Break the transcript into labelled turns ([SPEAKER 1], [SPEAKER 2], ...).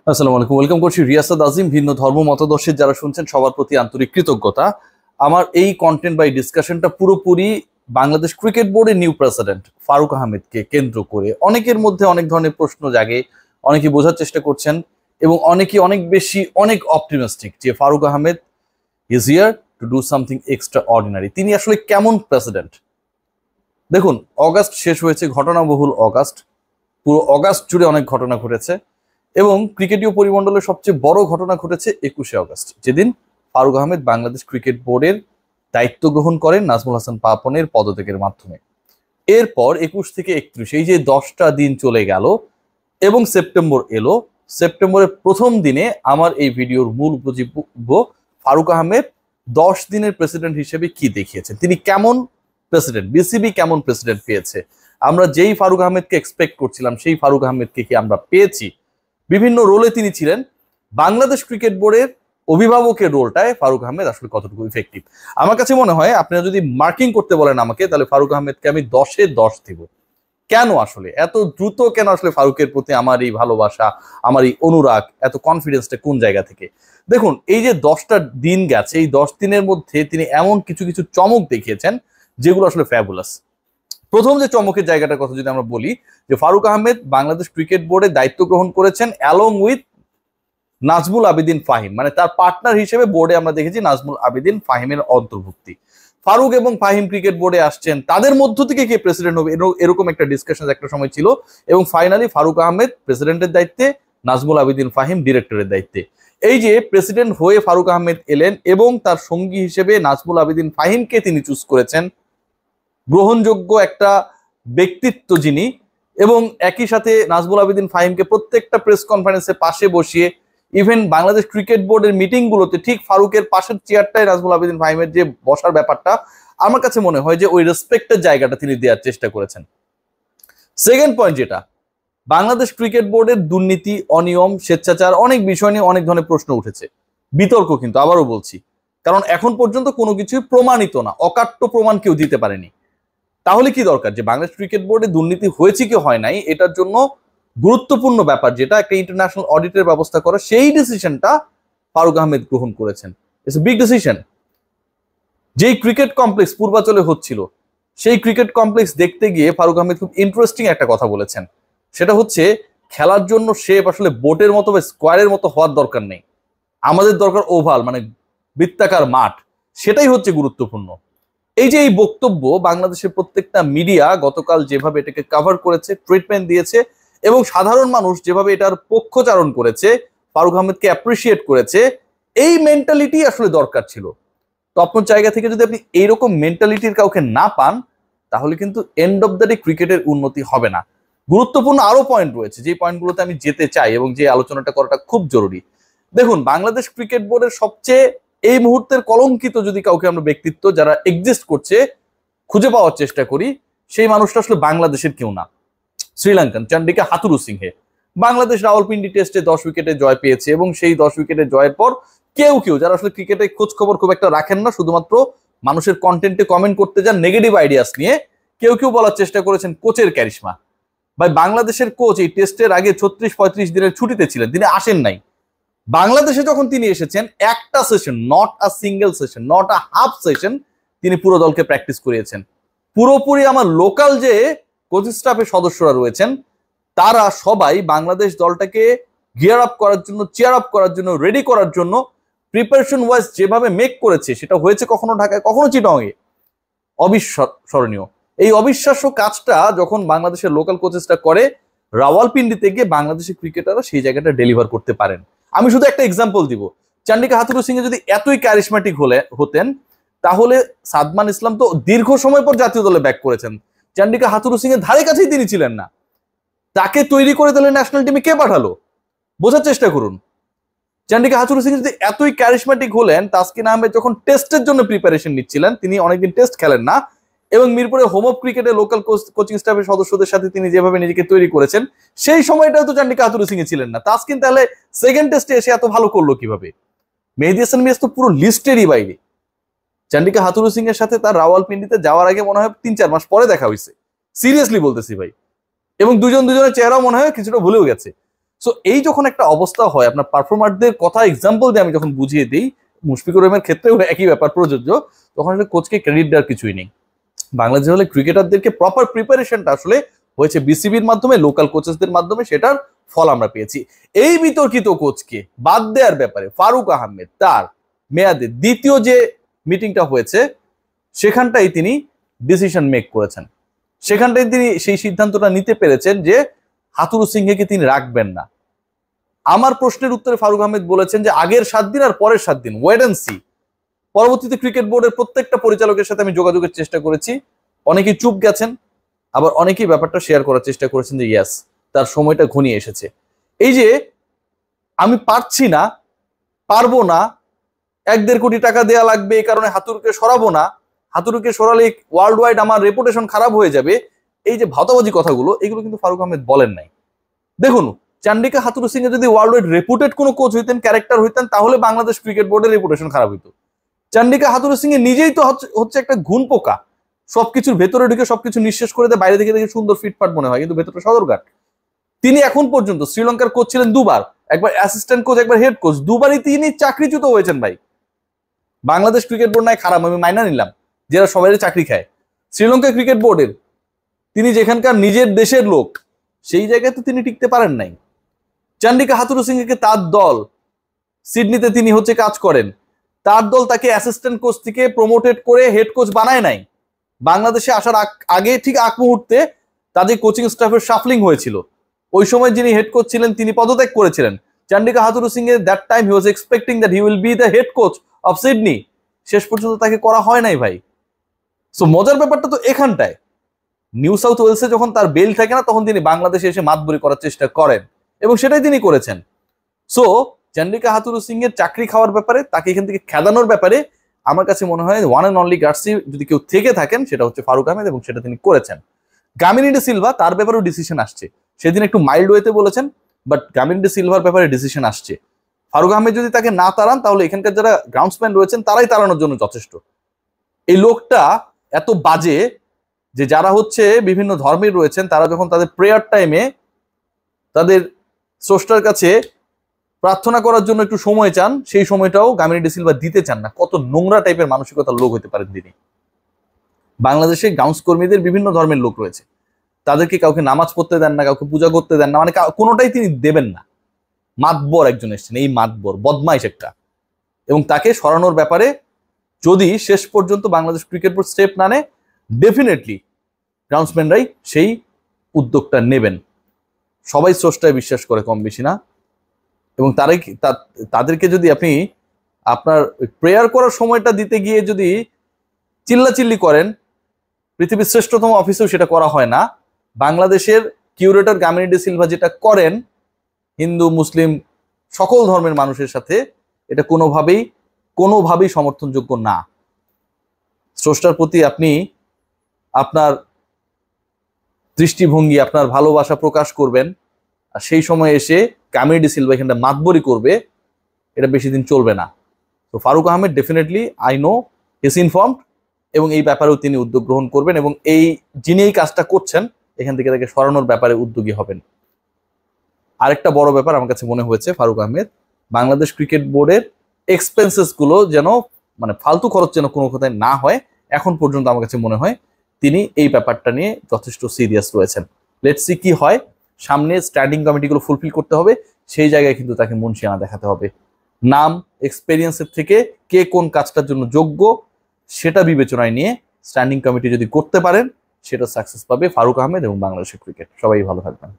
[SPEAKER 1] আসসালামু আলাইকুম, ওয়েলকাম করছি রিয়াসাত আজিম। ভিন্ন ধর্ম মতাদর্শের যারা শুনছেন সবার প্রতি আন্তরিক কৃতজ্ঞতা। আমার এই কন্টেন্ট বা এই ডিসকাশনটা পুরোপুরি বাংলাদেশ ক্রিকেট বোর্ডের নিউ প্রেসিডেন্ট ফারুক আহমেদকে কেন্দ্র করে। অনেকের মধ্যে অনেক ধরনের প্রশ্ন জাগে, অনেকে বোঝার চেষ্টা করছেন এবং অনেকে অনেক অপটিমিস্টিক যে Faruk Ahmed is here to do something extraordinary. তিনি আসলে কেমন প্রেসিডেন্ট? দেখুন, অগাস্ট শেষ হয়েছে, ঘটনাবহুল অগাস্ট, পুরো অগাস্ট জুড়ে অনেক ঘটনা ঘটেছে এবং ক্রিকেটীয় পরিমণ্ডলের সবচেয়ে বড় ঘটনা ঘটেছে 21শে অগস্ট, যেদিন ফারুক আহমেদ বাংলাদেশ ক্রিকেট বোর্ডের দায়িত্ব গ্রহণ করেন নাজমুল হাসান পাপনের পদত্যাগের মাধ্যমে। এরপর 21 থেকে 31 এই যে 10টা দিন চলে গেল এবং সেপ্টেম্বর এলো। সেপ্টেম্বরের প্রথম দিনে আমার এই ভিডিওর মূল উপজীব্য ফারুক আহমেদ 10 দিনের প্রেসিডেন্ট হিসেবে কি দেখিয়েছেন, তিনি কেমন প্রেসিডেন্ট, বিসিবি কেমন প্রেসিডেন্ট পেয়েছে, আমরা যেই ফারুক আহমেদকে এক্সপেক্ট করছিলাম সেই ফারুক আহমেদকে কি আমরা পেয়েছি। বিভিন্ন রোলে তিনি ছিলেন। বাংলাদেশ ক্রিকেট বোর্ডের অভিভাবকের রোলটায় ফারুক আহমেদ আসলে কতটুকু ইফেক্টিভ। আমার কাছে মনে হয় আপনারা যদি মার্কিং করতে বলেন আমাকে, তাহলে ফারুক আহমেদকে আমি 10-এ 10 দিব। কেন আসলে এত দ্রুত, কেন আসলে ফারুকের প্রতি আমার এই ভালোবাসা, আমার এই অনুরাগ, এত কনফিডেন্সটা কোন জায়গা থেকে? দেখুন, এই যে 10টা দিন গেছে, এই 10 দিনের মধ্যে তিনি এমন কিছু কিছু চমক দেখিয়েছেন যেগুলো আসলে ফ্যাবুলাস। প্রথম যে চমকের জায়গাটার কথা যদি আমরা বলি, যে ফারুক আহমেদ বাংলাদেশ ক্রিকেট বোর্ডে দায়িত্ব গ্রহণ করেছেন অ্যালং উইথ নাজমুল আবেদিন ফাহিম, মানে তার পার্টনার হিসেবে বোর্ডে আমরা দেখেছি নাজমুল আবেদিন ফাহিমের অন্তর্ভুক্তি। ফারুক এবং ফাহিম ক্রিকেট বোর্ডে আসছেন, তাদের মধ্য থেকে কে প্রেসিডেন্ট হবে এরকম একটা ডিসকাশন একটা সময় ছিল এবং ফাইনালি ফারুক আহমেদ প্রেসিডেন্টের দায়িত্বে, নাজমুল আবেদিন ফাহিম ডিরেক্টরের দায়িত্বে। এই যে প্রেসিডেন্ট হয়ে ফারুক আহমেদ এলেন এবং তার সঙ্গী হিসেবে নাজমুল আবেদিন ফাহিমকে তিনি চুজ করেছেন, গ্রহণযোগ্য একটা ব্যক্তিত্ব যিনি, এবং একই সাথে নাজমুল আবেদিন ফাহিমকে প্রত্যেকটা প্রেস কনফারেন্সে পাশে বসিয়ে, ইভেন বাংলাদেশ ক্রিকেট বোর্ডের মিটিং গুলোতে ঠিক ফারুকের পাশের চেয়ারটাই নাজমুল আবেদিন ফাহিমের যে বসার ব্যাপারটা, আমার কাছে মনে হয় যে ওই রেসপেক্টের জায়গাটা তিনি দেওয়ার চেষ্টা করেছেন। সেকেন্ড পয়েন্ট, যেটা বাংলাদেশ ক্রিকেট বোর্ডের দুর্নীতি, অনিয়ম, স্বেচ্ছাচার, অনেক বিষয় নিয়ে অনেক ধরনের প্রশ্ন উঠেছে, বিতর্ক, কিন্তু আবারও বলছি, কারণ এখন পর্যন্ত কোনো কিছুই প্রমাণিত না, অকাট্য প্রমাণ কেউ দিতে পারেনি। তাহলে কি দরকার যে বাংলাদেশ ক্রিকেট বোর্ডে দুর্নীতি হয়েছে কি হয় নাই, এটার জন্য গুরুত্বপূর্ণ ব্যাপার যেটা একটা ইন্টারন্যাশনাল অডিটের ব্যবস্থা করা, সেই ডিসিশনটা ফারুক আহমেদ গ্রহণ করেছেন। It's a big decision. যেই ক্রিকেট কমপ্লেক্স পূর্বাচলে হচ্ছিল, সেই ক্রিকেট কমপ্লেক্স দেখতে গিয়ে ফারুক আহমেদ খুব ইন্টারেস্টিং একটা কথা বলেছেন, সেটা হচ্ছে খেলার জন্য শেপ আসলে বোটের মতো বা স্কোয়ারের মতো হওয়ার দরকার নেই, আমাদের দরকার ওভাল, মানে বৃত্তাকার মাঠ, সেটাই হচ্ছে গুরুত্বপূর্ণ। এই যে এই বক্তব্য বাংলাদেশের প্রত্যেকটা মিডিয়া গতকাল যেভাবে এটাকে কভার করেছে, ট্রিটমেন্ট দিয়েছে এবং সাধারণ মানুষ যেভাবে এটার পক্ষচারণ করেছে, ফারুক আহমেদকে অ্যাপ্রিসিয়েট করেছে, এই মেন্টালিটি আসলে দরকার ছিল। তো আপনার জায়গা থেকে যদি আপনি এইরকম মেন্টালিটির কাউকে না পান, তাহলে কিন্তু এন্ড অফ দ্য ডে ক্রিকেটের উন্নতি হবে না। গুরুত্বপূর্ণ আরো পয়েন্ট রয়েছে, যে পয়েন্টগুলোতে আমি যেতে চাই এবং যে আলোচনাটা করাটা খুব জরুরি। দেখুন, বাংলাদেশ ক্রিকেট বোর্ডের সবচেয়ে এই মুহূর্তের কলঙ্কিত যদি কাউকে আমরা ব্যক্তিত্ব যারা এক্সিস্ট করছে খুঁজে পাওয়ার চেষ্টা করি, সেই মানুষটা আসলে বাংলাদেশের কেউ না, শ্রীলঙ্কান চন্ডিকা হাথুরুসিংহে। বাংলাদেশ রাওয়ালপিন্ডি টেস্টে 10 উইকেটে জয় পেয়েছে এবং সেই 10 উইকেটে জয়ের পর কেউ যারা আসলে ক্রিকেটে খোঁজ খবর খুব একটা রাখেন না, শুধুমাত্র মানুষের কন্টেন্টে কমেন্ট করতে যান নেগেটিভ আইডিয়াস নিয়ে, কেউ বলার চেষ্টা করেছেন কোচের ক্যারিশমা। ভাই, বাংলাদেশের কোচ এই টেস্টের আগে 36-35 দিনের ছুটিতে ছিলেন, তিনি আসেন নাই। বাংলাদেশে যখন তিনি এসেছেন, একটা session, not a single session, not a half session, তিনি পুরো দলকে প্র্যাকটিস করিয়েছেন। পুরোপুরি আমার লোকাল যে কোচিং স্টাফের সদস্যরা রয়েছেন, তারা সবাই বাংলাদেশ দলটাকে গিয়ার আপ করার জন্য, চেয়ার আপ করার জন্য, রেডি করার জন্য প্রিপারেশন ওয়াইজ যেভাবে মেক করেছে, সেটা হয়েছে কখনো ঢাকায়, কখনো চিটাগংয়ে, অবিস্মরণীয়। এই অবিশ্বাস্য কাজটা যখন বাংলাদেশের লোকাল কোচেসটা করে, রাওয়ালপিন্ডিতে গিয়ে বাংলাদেশের ক্রিকেটাররা সেই জায়গাটা ডেলিভার করতে পারেন। আমি শুধু একটা এক্সাম্পল দিব, চন্ডিকা হাথুরুসিংহে যদি এতই ক্যারিশম্যাটিক হতেন, তাহলে সাদমান ইসলাম তো দীর্ঘ সময় পর জাতীয় দলে ব্যাক করেছেন, চন্ডিকা হাথুরুসিংহের ধারে কাছেই তিনি ছিলেন না। তাকে তৈরি করে তাহলে ন্যাশনাল টিমে কে পাঠালো? বোঝার চেষ্টা করুন। চন্ডিকা হাথুরুসিংহে যদি এতই ক্যারিশম্যাটিক হলেন, তাসকিন আহমেদ যখন টেস্টের জন্য প্রিপারেশন নিচ্ছিলেন, তিনি অনেকদিন টেস্ট খেলেন না, এবং মিরপুরে হোম অফ ক্রিকেটে লোকাল কোচিং স্টাফের সদস্যদের সাথে তিনি যেভাবে নিজেকে তৈরি করেছেন, সেই সময়টাও তো চন্ডিকা হাথুরুসিংহে ছিলেন না। তাসকিন তাহলে সেকেন্ড টেস্টে এসে এত ভালো করলো কিভাবে? মেহেদী হাসান মিরাজ তো পুরো লিস্টেরই বাইরে। চন্ডিকা হাথুরুসিংহের সাথে তার রাওয়ালপিন্ডিতে যাওয়ার আগে মনে হয় 3-4 মাস পরে দেখা হয়েছে, সিরিয়াসলি বলতেছি ভাই, এবং দুজনের চেহারাও মনে হয় কিছুটা ভুলেও গেছে। সো এই যখন একটা অবস্থা হয়, আপনার পারফর্মারদের কথা এক্সাম্পল দিয়ে আমি যখন বুঝিয়ে দিই, মুশফিকুর রহিমের ক্ষেত্রেও একই ব্যাপার প্রযোজ্য, তখন আসলে কোচকে ক্রেডিট দেওয়ার কিছুই নেই। বাংলাদেশ হলে ক্রিকেটারদেরকে প্রপার প্রিপারেশনটা আসলে হয়েছে বিসিবির মাধ্যমে, লোকাল কোচেসদের মাধ্যমে, সেটার ফল আমরা পেয়েছি। এই বিতর্কিত কোচকে বাদ দেওয়ার ব্যাপারে ফারুক আহমেদ তার মেয়াদে দ্বিতীয় যে মিটিংটা হয়েছে সেখানটাই তিনি ডিসিশন মেক করেছেন। সেখানটাই তিনি সেই সিদ্ধান্তটা নিতে পেরেছেন যে হাতুরু সিংহকে তিনি রাখবেন না। আমার প্রশ্নের উত্তরে ফারুক আহমেদ বলেছেন যে আগের 7 দিন আর পরের 7 দিন ওয়েট এন্ড সি। পরবর্তীতে ক্রিকেট বোর্ডের প্রত্যেকটা পরিচালকের সাথে আমি যোগাযোগের চেষ্টা করেছি, অনেকেই চুপ গেছেন, আবার অনেকেই ব্যাপারটা শেয়ার করার চেষ্টা করেছেন যে ইয়াস তার সময়টা ঘনিয়ে এসেছে। এই যে আমি পারছি না, পারবো না, 1-1.5 কোটি টাকা দেওয়া লাগবে এই কারণে হাতুরুকে সরাবো না, হাতুরুকে সরালে ওয়ার্ল্ড ওয়াইড আমার রেপুটেশন খারাপ হয়ে যাবে, এই যে ভাতাবাজি কথাগুলো, এগুলো কিন্তু ফারুক আহমেদ বলেন নাই। দেখুন, চান্ডিকা হাতুরু সিং যদি ওয়ার্ল্ড ওয়াইড রেপুটেড কোনো কোচ হইতেন, ক্যারেক্টার হইতেন, তাহলে বাংলাদেশ ক্রিকেট বোর্ডের রেপুটেশন খারাপ হইতো। চান্ডিকা হাতুরু সিং নিজেই তো হচ্ছে একটা ঘুণ পোকা, সবকিছুর ভেতরে ঢুকে সবকিছু নিঃশেষ করে দেয়, বাইরে থেকে দেখে সুন্দর ফিটফাট মনে হয়, কিন্তু ভেতরে সদরঘাট। তিনি এখন পর্যন্ত শ্রীলঙ্কার কোচ ছিলেন 2 বার, একবার অ্যাসিস্ট্যান্ট কোচ, একবার হেড কোচ, 2 বারই তিনি চাকরিচ্যুত হয়েছেন ভাই। বাংলাদেশ ক্রিকেট বোর্ড নাই খারাপ, আমি মাইনা নিলাম, যারা সবাই চাকরি খায়। শ্রীলঙ্কা ক্রিকেট বোর্ডের তিনি যেখানকার নিজের দেশের লোক, সেই জায়গায় তো তিনি টিকতে পারেন নাই। চান্ডিকা হাতুরু সিংকে তার দল, সিডনিতে তিনি হচ্ছে কাজ করেন, তার দল তাকে অ্যাসিস্ট্যান্ট কোচ থেকে প্রমোটেড করে হেড কোচ বানায় নাই। বাংলাদেশে আসার আগে ঠিক আগ মুহূর্তে তাদের কোচিং স্টাফের শাফলিং হয়েছিল, ওই সময় যিনি হেড কোচ ছিলেন তিনি পদত্যাগ করেছিলেন। চান্ডিকা হাতুরু সিং এর that time he was expecting that he will be the head coach of Sydney, শেষ পর্যন্ত তাকে করা হয় নাই ভাই। সো মজার ব্যাপারটা তো এখানটায়, নিউ সাউথ ওয়েলসে যখন তার বেল থাকে না, তখন তিনি বাংলাদেশে এসে মাতবরি করার চেষ্টা করেন, এবং সেটাই তিনি করেছেন। সো চান্ডিকা হাতুরু সিং এর চাকরি খাওয়ার ব্যাপারে, তাকে এখান থেকে খেদানোর ব্যাপারে আমার কাছে মনে হয় ওয়ান অ্যান্ড অনলি গার্সি যদি কেউ থেকে থাকেন সেটা হচ্ছে ফারুক আহমেদ, এবং সেটা তিনি করেছেন। গামিনী ডি সিলভা, তার ব্যাপারেও ডিসিশন আসছে, সেদিন একটু মাইল্ড ওয়েতে বলেছেন, বাট গামিনী ডি সিলভার ব্যাপারে ডিসিশন আসছে। ফারুক আহমেদ যদি তাকে না তাড়ান, তাহলে এখানকার যারা গ্রাউন্ডসম্যান রয়েছেন তারাই তাড়ানোর জন্য যথেষ্ট। এই লোকটা এত বাজে যে যারা হচ্ছে বিভিন্ন ধর্মের রয়েছেন, তারা যখন তাদের প্রেয়ার টাইমে তাদের স্রষ্টার কাছে প্রার্থনা করার জন্য একটু সময় চান, সেই সময়টাও গামিনী ডি সিলভা দিতে চান না। কত নোংরা টাইপের মানসিকতার লোক হতে পারেন তিনি। বাংলাদেশে গ্রাউন্ডস কর্মীদের বিভিন্ন ধর্মের লোক রয়েছে, তাদেরকে কাউকে নামাজ পড়তে দেন না, কাউকে পূজা করতে দেন না, মানে কোনোটাই তিনি দেবেন না। মাতবর একজন এসছেন, এই মাতবর বদমাইশ একটা, এবং তাকে সরানোর ব্যাপারে যদি শেষ পর্যন্ত বাংলাদেশ ক্রিকেট বোর্ড স্টেপ না নেয়, ডেফিনেটলি গ্রাউন্ডসম্যানরাই সেই উদ্যোগটা নেবেন। সবাই স্রষ্টায় বিশ্বাস করে কম বেশি, না? এবং তাদেরকে যদি আপনি আপনার প্রেয়ার করার সময়টা দিতে গিয়ে যদি চিল্লাচিল্লি করেন, পৃথিবীর শ্রেষ্ঠতম অফিসেও সেটা করা হয় না। বাংলাদেশের কিউরেটর গামিনী ডি সিলভা যেটা করেন হিন্দু মুসলিম সকল ধর্মের মানুষের সাথে, এটা কোনোভাবেই সমর্থনযোগ্য না। স্রষ্টার প্রতি আপনি আপনার দৃষ্টিভঙ্গি, আপনার ভালোবাসা প্রকাশ করবেন, আর সেই সময় এসে গামিনী ডি সিলভা এখানটা মাতবরি করবে, এটা বেশি দিন চলবে না। তো Faruk Ahmed definitely I know is informed, এবং এই ব্যাপারেও তিনি উদ্যোগ গ্রহণ করবেন, এবং যিনি এই কাজটা করছেন এখান থেকে তাকে সরানোর ব্যাপারে উদ্যোগী হবেন। আরেকটা বড় ব্যাপার আমার কাছে মনে হয়েছে, ফারুক আহমেদ বাংলাদেশ ক্রিকেট বোর্ডের এক্সপেন্সেস গুলো যেন, মানে ফালতু খরচ যেন কোনো কথায় না হয়, এখন পর্যন্ত আমার কাছে মনে হয় তিনি এই ব্যাপারটা নিয়ে যথেষ্ট সিরিয়াস রয়েছেন। লেটস সি কি হয়, সামনে স্ট্যান্ডিং কমিটিগুলো ফুলফিল করতে হবে, সেই জায়গায় কিন্তু তাকে মুনশিয়ানা দেখাতে হবে। নাম এক্সপেরিয়েন্সের থেকে কে কোন কাজটার জন্য যোগ্য সেটা বিবেচনায় নিয়ে স্ট্যান্ডিং কমিটি যদি করতে পারেন, সেটা সাকসেস পাবে ফারুক আহমেদ এবং বাংলাদেশের ক্রিকেট। সবাই ভালো থাকবেন।